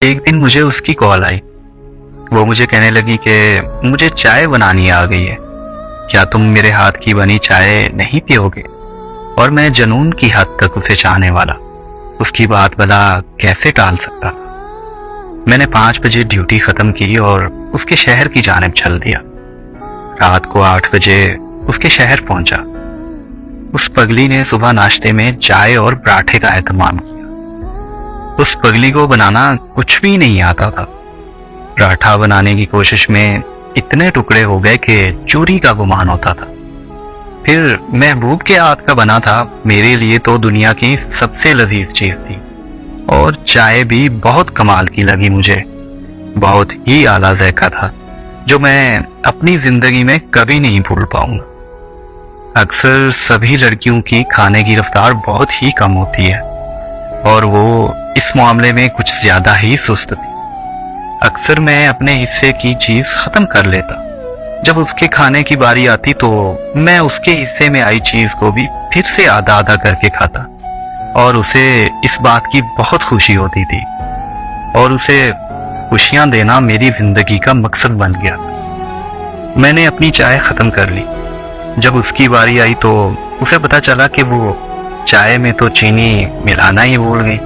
एक दिन मुझे उसकी कॉल आई। वो मुझे कहने लगी कि मुझे चाय बनानी आ गई है, क्या तुम मेरे हाथ की बनी चाय नहीं पियोगे? और मैं जुनून की हद तक उसे चाहने वाला उसकी बात भला कैसे टाल सकता? मैंने 5 बजे ड्यूटी खत्म की और उसके शहर की जानिब चल दिया। रात को 8 बजे उसके शहर पहुंचा। उस पगली ने सुबह नाश्ते में चाय और पराठे का एहतमाम किया। उस पगली को बनाना कुछ भी नहीं आता था। पराठा बनाने की कोशिश में इतने टुकड़े हो गए कि चोरी का गुमान होता था। फिर महबूब के हाथ का बना था मेरे लिए तो दुनिया की सबसे लजीज चीज थी। और चाय भी बहुत कमाल की लगी मुझे, बहुत ही आला ज़ायका था जो मैं अपनी जिंदगी में कभी नहीं भूल पाऊंगा। अक्सर सभी लड़कियों की खाने की रफ्तार बहुत ही कम होती है और वो इस मामले में कुछ ज्यादा ही सुस्त थी। अक्सर मैं अपने हिस्से की चीज खत्म कर लेता। जब उसके खाने की बारी आती तो मैं उसके हिस्से में आई चीज को भी फिर से आधा आधा करके खाता और उसे इस बात की बहुत खुशी होती थी और उसे खुशियां देना मेरी जिंदगी का मकसद बन गया। मैंने अपनी चाय खत्म कर ली। जब उसकी बारी आई तो उसे पता चला कि वो चाय में तो चीनी मिलाना ही भूल गई।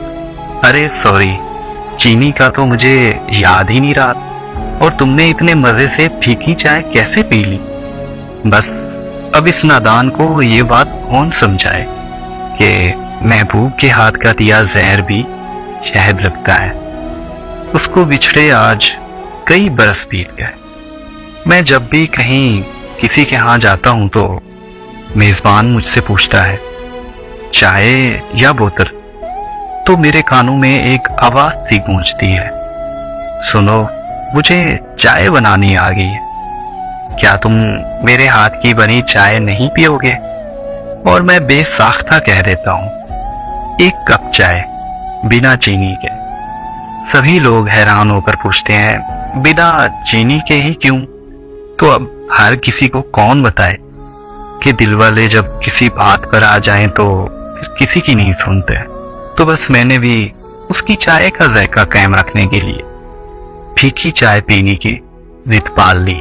अरे सॉरी, चीनी का तो मुझे याद ही नहीं रहा और तुमने इतने मजे से फीकी चाय कैसे पी ली? बस अब इस नादान को ये बात कौन समझाए कि महबूब के हाथ का दिया जहर भी शहद लगता है। उसको बिछड़े आज कई बरस बीत गए। मैं जब भी कहीं किसी के यहाँ जाता हूँ तो मेजबान मुझसे पूछता है चाय या बोतल, तो मेरे कानों में एक आवाज सी गूंजती है, सुनो मुझे चाय बनानी आ गई है, क्या तुम मेरे हाथ की बनी चाय नहीं पियोगे? और मैं बेसाख्ता कह देता हूँ, एक कप चाय बिना चीनी के। सभी लोग हैरान होकर पूछते हैं बिना चीनी के ही क्यों? तो अब हर किसी को कौन बताए कि दिलवाले जब किसी बात पर आ जाएं तो फिर किसी की नहीं सुनते। तो बस मैंने भी उसकी चाय का जायका कायम रखने के लिए फीकी चाय पीने की जिद पाल ली।